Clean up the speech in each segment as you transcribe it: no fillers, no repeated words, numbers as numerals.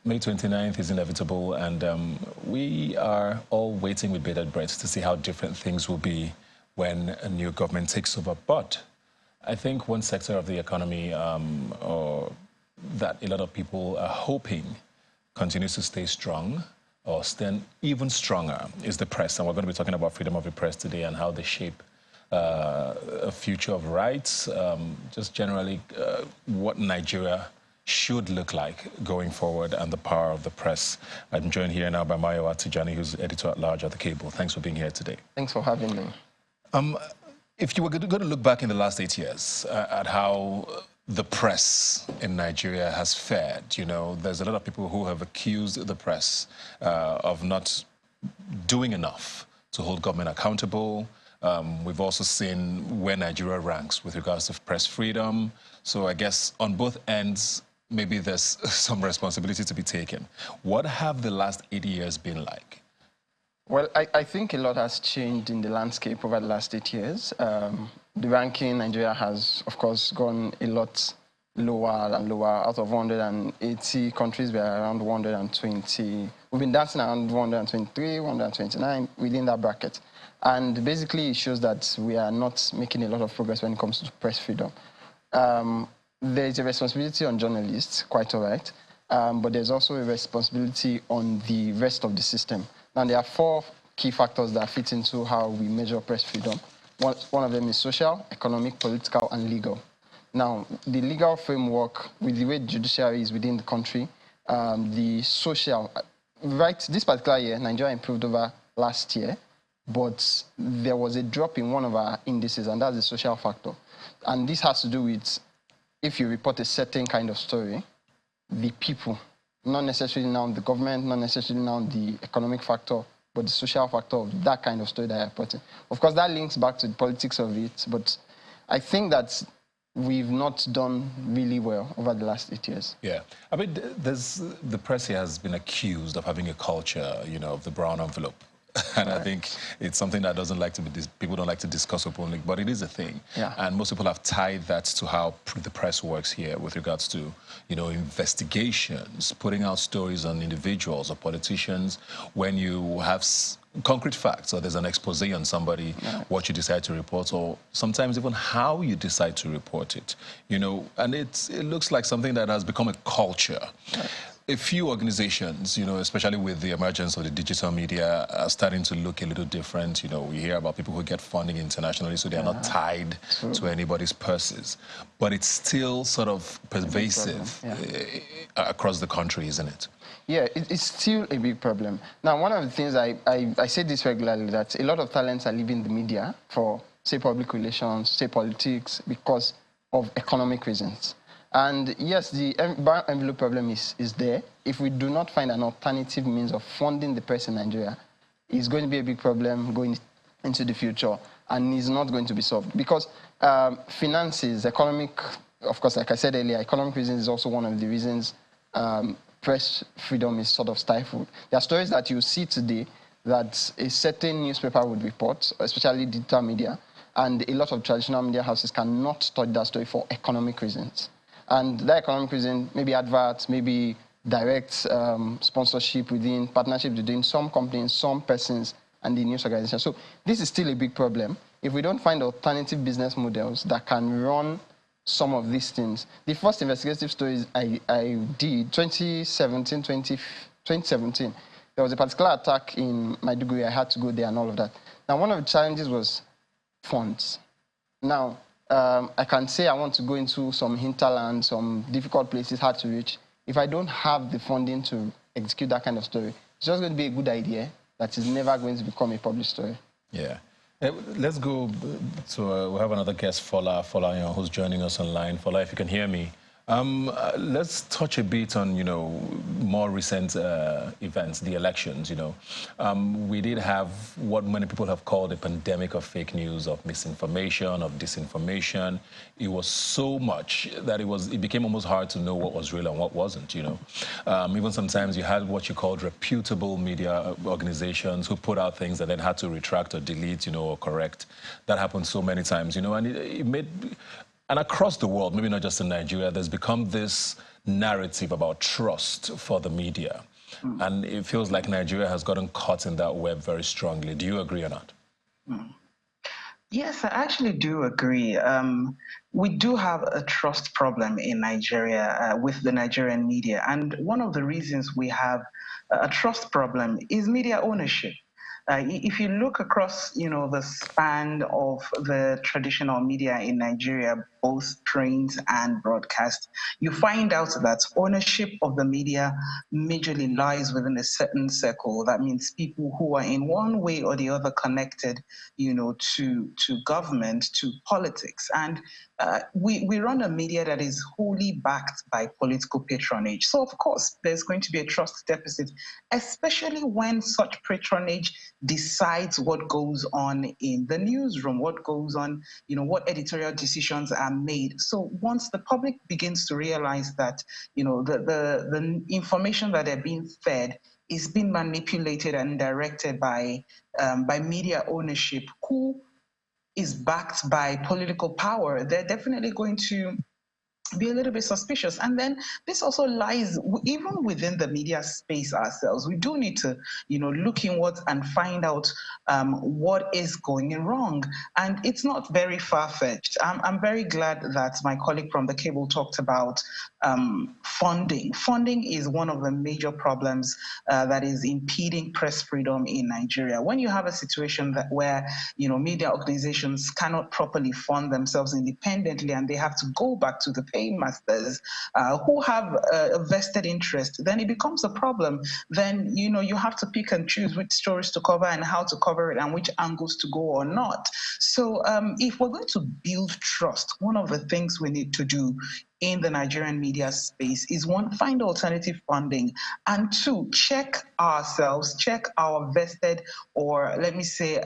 May 29th is inevitable, and we are all waiting with bated breath to see how different things will be when a new government takes over. But I think one sector of the economy or that a lot of people are hoping continues to stay strong or stand even stronger is the press. And we're going to be talking about freedom of the press today and how they shape a future of rights, just generally what Nigeria should look like going forward and the power of the press. I'm joined here now by Mayo Atijani, who's editor-at-large at The Cable. Thanks for being here today. Thanks for having me. If you were going to look back in the last 8 years at how the press in Nigeria has fared, you know, there's a lot of people who have accused the press of not doing enough to hold government accountable. We've also seen where Nigeria ranks with regards to press freedom. So I guess on both ends, maybe there's some responsibility to be taken. What have the last 8 years been like? Well, I think a lot has changed in the landscape over the last 8 years. The ranking, Nigeria has, of course, gone a lot lower and lower. Out of 180 countries, we are around 120. We've been dancing around 123, 129, within that bracket. And basically, it shows that we are not making a lot of progress when it comes to press freedom. There is a responsibility on journalists, quite all right, but there's also a responsibility on the rest of the system. Now, there are 4 key factors that fit into how we measure press freedom. One of them is social, economic, political, and legal. Now, the legal framework, with the way the judiciary is within the country, the social, right, this particular year, Nigeria improved over last year, but there was a drop in one of our indices, and that's the social factor. And this has to do with if you report a certain kind of story, the people, not necessarily now the government, not necessarily now the economic factor, but the social factor of that kind of story that you're reporting. Of course, that links back to the politics of it, but I think that we've not done really well over the last 8 years. Yeah. I mean, the press here has been accused of having a culture, you know, of the brown envelope. And I think it's something that people don't like to discuss openly, but it is a thing. Yeah. And most people have tied that to how the press works here with regards to, you know, investigations, putting out stories on individuals or politicians. When you have concrete facts or there's an expose on somebody, what you decide to report, or sometimes even how you decide to report it, you know, and it looks like something that has become a culture. Right. A few organizations, you know, especially with the emergence of the digital media, are starting to look a little different. You know, we hear about people who get funding internationally, so they are not tied to anybody's purses. But it's still sort of pervasive across the country, isn't it? Yeah, it's still a big problem. Now, one of the things I say this regularly, that a lot of talents are leaving the media for, say, public relations, say, politics, because of economic reasons. And yes, the brown envelope problem is there. If we do not find an alternative means of funding the press in Nigeria, it's going to be a big problem going into the future, and is not going to be solved. Because finances, economic, of course, like I said earlier, economic reasons is also one of the reasons press freedom is sort of stifled. There are stories that you see today that a certain newspaper would report, especially digital media, and a lot of traditional media houses cannot touch that story for economic reasons. And that economic reason, maybe adverts, maybe direct sponsorship within, partnership within some companies, some persons, and the news organization. So this is still a big problem. If we don't find alternative business models that can run some of these things. The first investigative stories I did, 2017, there was a particular attack in Maiduguri. I had to go there and all of that. Now, one of the challenges was funds. Now, I can say I want to go into some hinterland, some difficult places, hard to reach. If I don't have the funding to execute that kind of story, it's just going to be a good idea that is never going to become a published story. Yeah. Let's go to, we have another guest, Fola, who's joining us online. Fola, if you can hear me. Let's touch a bit on, you know, more recent events, the elections, you know. We did have what many people have called a pandemic of fake news, of misinformation, of disinformation. It was so much that it became almost hard to know what was real and what wasn't, you know. Even sometimes you had what you called reputable media organizations who put out things and then had to retract or delete, you know, or correct. That happened so many times, you know, and it made And across the world, maybe not just in Nigeria, there's become this narrative about trust for the media. And it feels like Nigeria has gotten caught in that web very strongly. Do you agree or not? Yes, I actually do agree. We do have a trust problem in Nigeria with the Nigerian media. And one of the reasons we have a trust problem is media ownership. If you look across, the span of the traditional media in Nigeria, both print and broadcast, you find out that ownership of the media majorly lies within a certain circle. That means people who are in one way or the other connected, to government, to politics. And we run a media that is wholly backed by political patronage. So, of course, there's going to be a trust deficit, especially when such patronage decides what goes on in the newsroom, what goes on, what editorial decisions are made. So once the public begins to realize that, the information that they're being fed is being manipulated and directed by media ownership, who is backed by political power, they're definitely going to be a little bit suspicious. And then this also lies even within the media space ourselves. We do need to, look inwards and find out what is going wrong. And it's not very far-fetched. I'm very glad that my colleague from the cable talked about funding. Funding is one of the major problems that is impeding press freedom in Nigeria. When you have a situation where, media organizations cannot properly fund themselves independently and they have to go back to the paymasters who have a vested interest, then it becomes a problem. Then, you have to pick and choose which stories to cover and how to cover it and which angles to go or not. So if we're going to build trust, one of the things we need to do in the Nigerian media space is, one, find alternative funding, and two, check ourselves, check our vested, or let me say,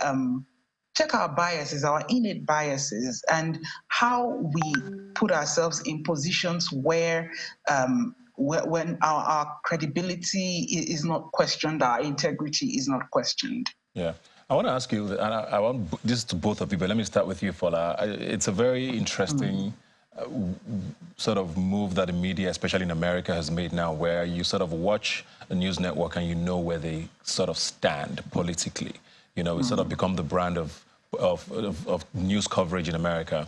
check our biases, our innate biases, and how we put ourselves in positions where when our credibility is not questioned, our integrity is not questioned. Yeah. I want to ask you, and I want this to both of you, but let me start with you, Fola. It's a very interesting sort of move that the media, especially in America, has made now, where you sort of watch a news network and you know where they sort of stand politically. It's sort of become the brand of news coverage in America.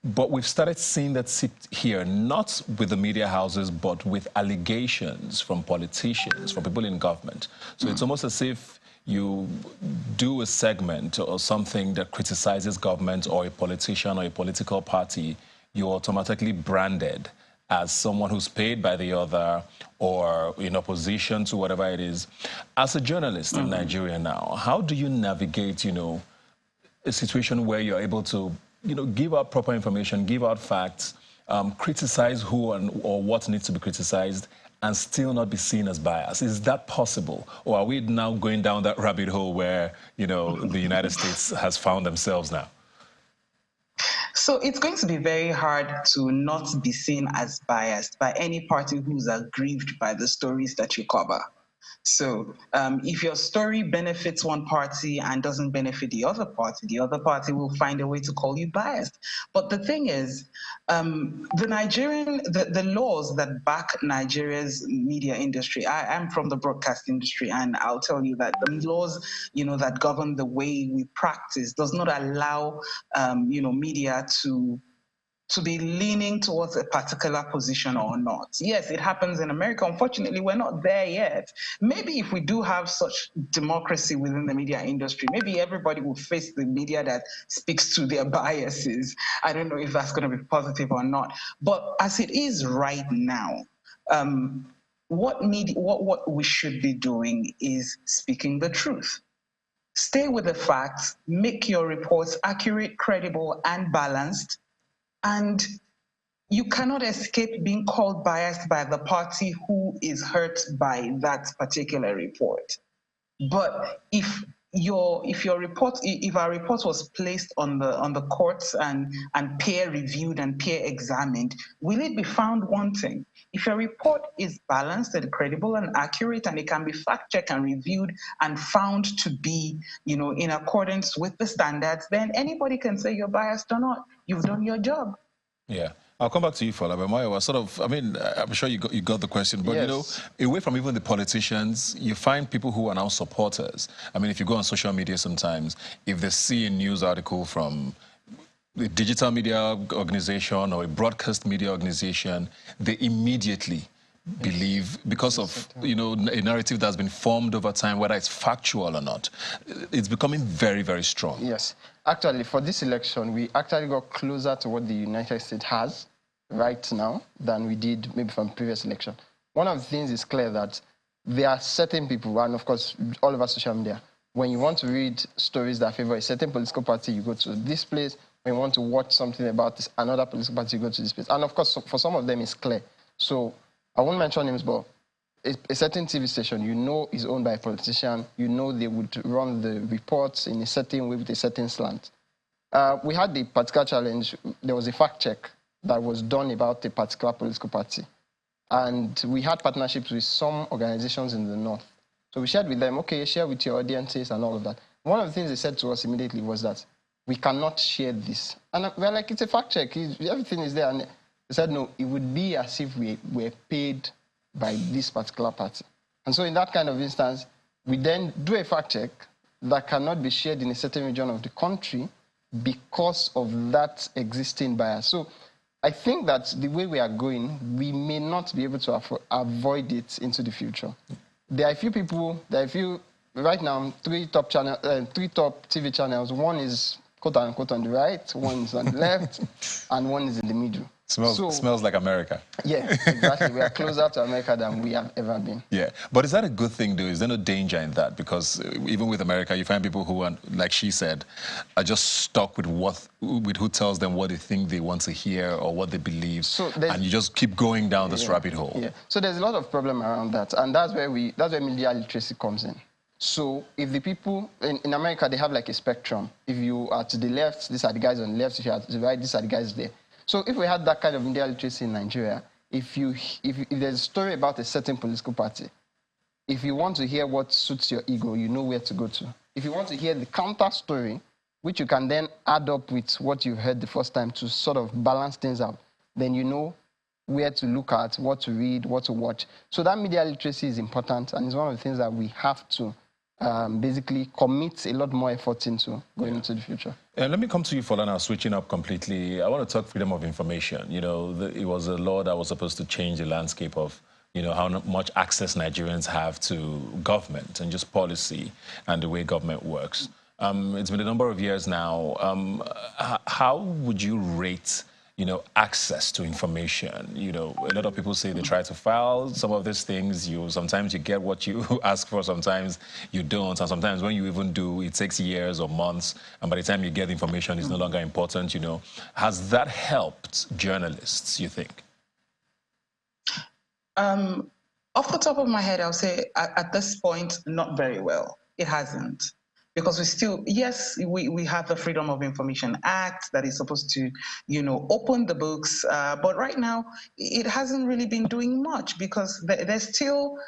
But we've started seeing that sit here, not with the media houses, but with allegations from politicians, from people in government. So it's almost as if you do a segment or something that criticizes government or a politician or a political party, you're automatically branded as someone who's paid by the other or in opposition to whatever it is. As a journalist in Nigeria now, how do you navigate, a situation where you're able to, give out proper information, give out facts, criticize who or what needs to be criticized, and still not be seen as biased? Is that possible? Or are we now going down that rabbit hole where, the United States has found themselves now? So it's going to be very hard to not be seen as biased by any party who's aggrieved by the stories that you cover. So if your story benefits one party and doesn't benefit the other party will find a way to call you biased. But the thing is, the laws that back Nigeria's media industry, I'm from the broadcast industry, and I'll tell you that the laws, that govern the way we practice does not allow, media to be leaning towards a particular position or not. Yes, it happens in America. Unfortunately, we're not there yet. Maybe if we do have such democracy within the media industry, maybe everybody will face the media that speaks to their biases. I don't know if that's going to be positive or not. But as it is right now, what we should be doing is speaking the truth. Stay with the facts, make your reports accurate, credible, and balanced. And you cannot escape being called biased by the party who is hurt by that particular report. But if our report was placed on the courts and peer reviewed and peer examined, will it be found wanting? If your report is balanced and credible and accurate, and it can be fact checked and reviewed and found to be, in accordance with the standards, then anybody can say you're biased or not. You've done your job. Yeah. I'll come back to you, Fola, but Maya was sort of, I mean, I'm sure you got the question, but you know, Yes. away from even the politicians, you find people who are now supporters. I mean, if you go on social media sometimes, if they see a news article from a digital media organization or a broadcast media organization, they immediately believe, because of, you know, a narrative that's been formed over time, whether it's factual or not, it's becoming very, very strong. Yes. Actually, for this election, we actually got closer to what the United States has right now than we did maybe from previous election. One of the things is clear that there are certain people, and of course, all over social media, when you want to read stories that favor a certain political party, you go to this place. When you want to watch something about this, another political party, you go to this place. And of course, for some of them, it's clear. So I won't mention names, but a certain TV station, you know, is owned by a politician. You know they would run the reports in a certain way with a certain slant. We had the particular challenge. There was a fact check that was done about a particular political party. And we had partnerships with some organizations in the north. So we shared with them, okay, share with your audiences and all of that. One of the things they said to us immediately was that we cannot share this. And we're like, it's a fact check. Everything is there. And they said, no, it would be as if we were paid by this particular party. And so in that kind of instance, we then do a fact check that cannot be shared in a certain region of the country because of that existing bias. So I think that the way we are going, we may not be able to avoid it into the future. There are a few people, right now, three top TV channels. One is quote unquote on the right, one is on the left, and one is in the middle. Smells like America. Yeah, exactly. We are closer to America than we have ever been. Yeah, but is that a good thing, though? Is there no danger in that? Because even with America, you find people who are, like she said, are just stuck with who tells them what they think they want to hear or what they believe, and you just keep going down this rabbit hole. Yeah. So there's a lot of problem around that, and that's where media literacy comes in. So if the people in America, they have like a spectrum. If you are to the left, these are the guys on the left. If you are to the right, these are the guys there. So if we had that kind of media literacy in Nigeria, if there's a story about a certain political party, if you want to hear what suits your ego, you know where to go to. If you want to hear the counter story, which you can then add up with what you heard the first time to sort of balance things out, then you know where to look at, what to read, what to watch. So that media literacy is important, and it's one of the things that we have to basically commit a lot more effort into going into the future. And let me come to you, Fola, now, switching up completely. I want to talk freedom of information. You know, it was a law that was supposed to change the landscape of, you know, how much access Nigerians have to government and just policy and the way government works. It's been a number of years now. How would you rate, you know, access to information? You know, a lot of people say they try to file some of these things. Sometimes you get what you ask for, sometimes you don't. And sometimes when you even do, it takes years or months. And by the time you get the information, it's no longer important, you know. Has that helped journalists, you think? Off the top of my head, I'll say at this point, not very well. It hasn't. Because we have the Freedom of Information Act that is supposed to, you know, open the books. But right now, it hasn't really been doing much because there's still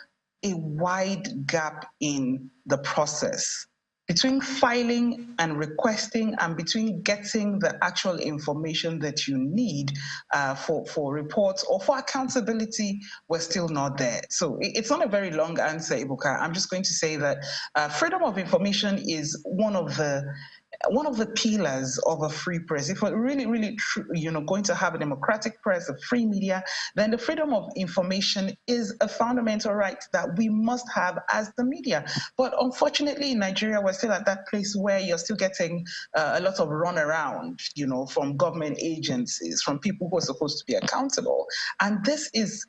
a wide gap in the process between filing and requesting and between getting the actual information that you need for reports or for accountability. We're still not there. So it's not a very long answer, Ibuka. I'm just going to say that freedom of information is one of the pillars of a free press. If we're really, you know, going to have a democratic press, a free media, then the freedom of information is a fundamental right that we must have as the media. But unfortunately, in Nigeria, we're still at that place where you're still getting a lot of runaround, you know, from government agencies, from people who are supposed to be accountable. And this is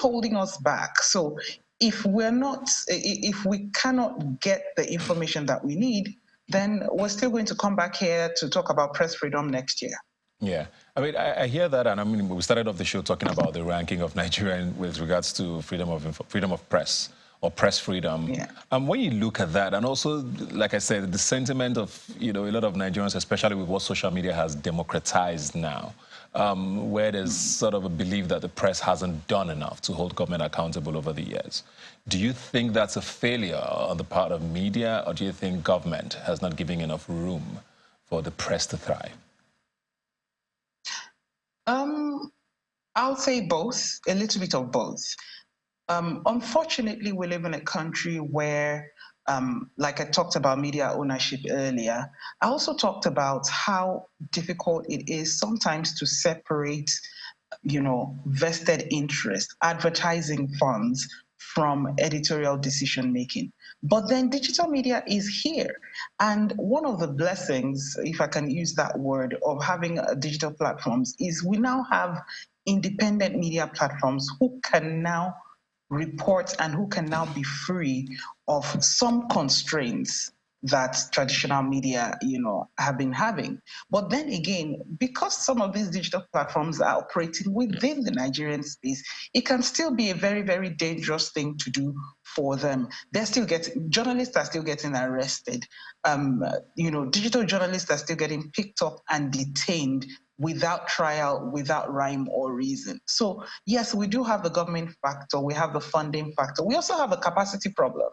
holding us back. So if we cannot get the information that we need, then we're still going to come back here to talk about press freedom next year. Yeah, I mean, I hear that, and I mean, we started off the show talking about the ranking of Nigeria with regards to freedom of press or press freedom. Yeah. When you look at that, and also, like I said, the sentiment of, you know, a lot of Nigerians, especially with what social media has democratized now, where there's sort of a belief that the press hasn't done enough to hold government accountable over the years. Do you think that's a failure on the part of media, or do you think government has not given enough room for the press to thrive? I'll say both, a little bit of both. Unfortunately, we live in a country where, like I talked about media ownership earlier, I also talked about how difficult it is sometimes to separate, vested interest, advertising funds from editorial decision making. But then digital media is here. And one of the blessings, if I can use that word, of having digital platforms is we now have independent media platforms who can now report and who can now be free of some constraints that traditional media, have been having. But then again, because some of these digital platforms are operating within the Nigerian space, it can still be a very, very dangerous thing to do for them. Journalists are still getting arrested. Digital journalists are still getting picked up and detained without trial, without rhyme or reason. So yes, we do have the government factor, we have the funding factor. We also have a capacity problem.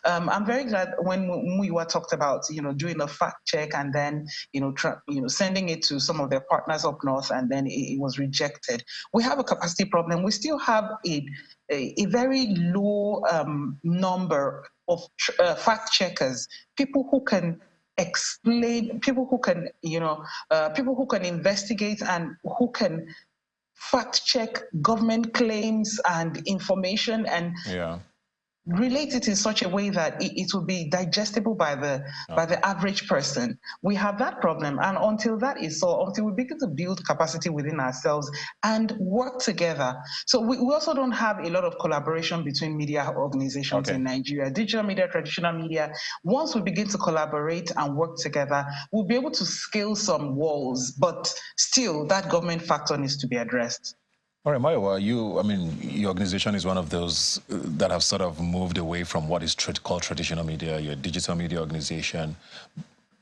I'm very glad when Muyiwa talked about, doing a fact check and then, sending it to some of their partners up north, and then it was rejected. We have a capacity problem. We still have a very low number of fact checkers, people who can explain, people who can, people who can investigate and who can fact check government claims and information and relate it in such a way that it will be digestible by the average person. We have that problem, and until that is solved, until we begin to build capacity within ourselves and work together. So we also don't have a lot of collaboration between media organizations in Nigeria, digital media, traditional media. Once we begin to collaborate and work together, we'll be able to scale some walls, but still that government factor needs to be addressed. All right, Mayowa, your organization is one of those that have sort of moved away from what is called traditional media. You're a digital media organization.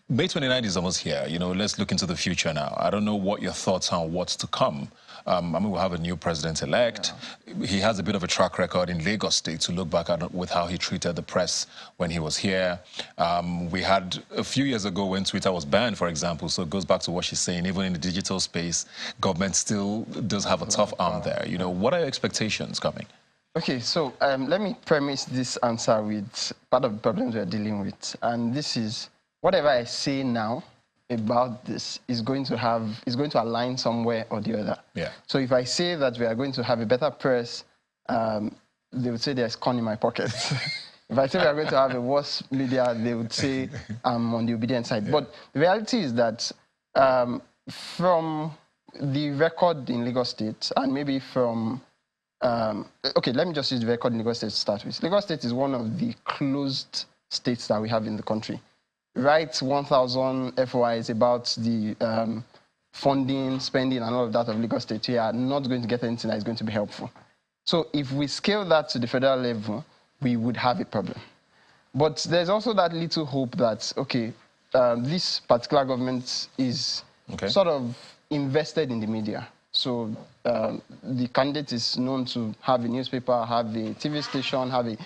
May 29 is almost here. Let's look into the future now. I don't know what your thoughts are on what's to come. We'll have a new president-elect. Yeah. He has a bit of a track record in Lagos State to look back at with how he treated the press when he was here. We had a few years ago when Twitter was banned, for example, so it goes back to what she's saying. Even in the digital space, government still does have a tough arm there. What are your expectations coming? Okay, so let me premise this answer with part of the problems we're dealing with. And this is, whatever I say now about this is going to align somewhere or the other. Yeah. So if I say that we are going to have a better press, they would say there's corn in my pocket. If I say we are going to have a worse media, they would say I'm on the obedient side. Yeah. But the reality is that from the record in Lagos State, and maybe from okay, let me just use the record in Lagos State to start with. Lagos State is one of the closed states that we have in the country. Write 1,000 FOIs about the funding, spending, and all of that of Lagos State. We are not going to get anything that is going to be helpful. So if we scale that to the federal level, we would have a problem. But there's also that little hope that, okay, this particular government is sort of invested in the media. So the candidate is known to have a newspaper, have a TV station,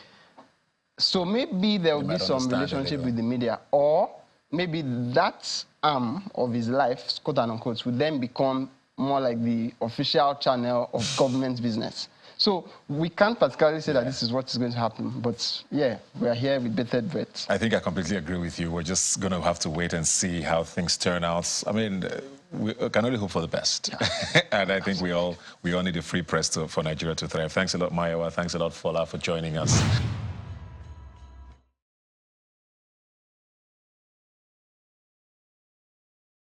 so maybe there will be some relationship with the media, or maybe that arm of his life, quote and unquote, would then become more like the official channel of government business. So we can't particularly say that this is what is going to happen, but yeah, we are here with bated breath. I think I completely agree with you. We're just going to have to wait and see how things turn out. We can only hope for the best. Yeah. And I think we all need a free press for Nigeria to thrive. Thanks a lot, Mayowa. Thanks a lot, Fola, for joining us.